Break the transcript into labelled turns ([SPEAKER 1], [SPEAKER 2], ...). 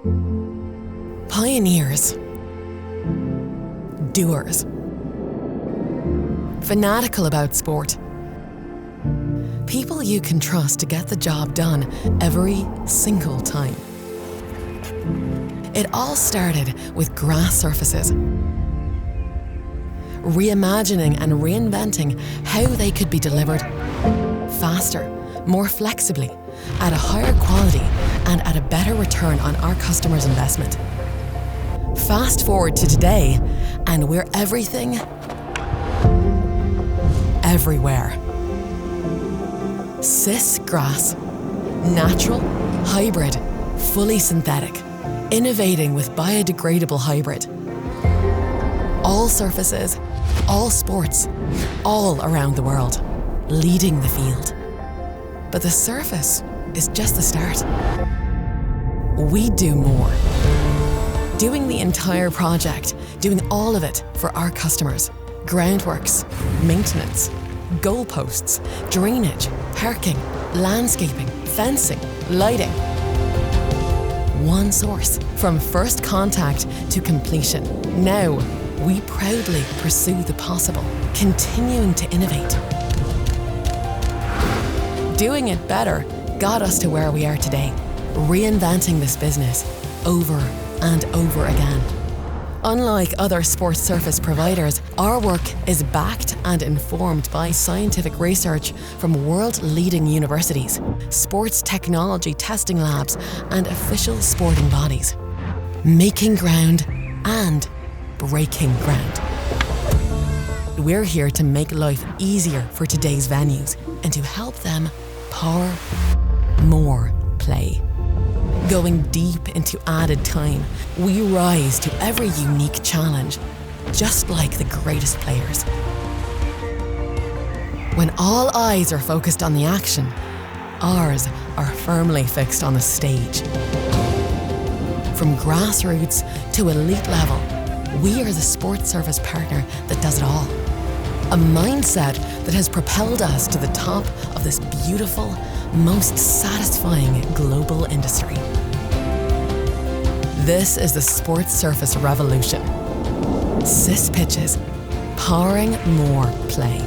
[SPEAKER 1] Pioneers. Doers. Fanatical about sport. People you can trust to get the job done every single time. It all started with grass surfaces. Reimagining and reinventing how they could be delivered faster, more flexibly, at a higher quality and at a better return on our customers' investment. Fast forward to today, and we're everything, everywhere. SIS Grass. Natural, hybrid, fully synthetic. Innovating with biodegradable hybrid. All surfaces, all sports, all around the world. Leading the field. But the surface is just the start. We do more. Doing the entire project, doing all of it for our customers. Groundworks, maintenance, goalposts, drainage, parking, landscaping, fencing, lighting. One source, from first contact to completion. Now, we proudly pursue the possible, continuing to innovate. Doing it better got us to where we are today, reinventing this business over and over again. Unlike other sports surface providers, our work is backed and informed by scientific research from world-leading universities, sports technology testing labs, and official sporting bodies. Making ground and breaking ground. We're here to make life easier for today's venues and to help them power more play. Going deep into added time, we rise to every unique challenge, just like the greatest players. When all eyes are focused on the action, ours are firmly fixed on the stage. From grassroots to elite level, we are the sports service partner that does it all. A mindset that has propelled us to the top of this beautiful, most satisfying global industry. This is the sports surface revolution. SIS Pitches, powering more play.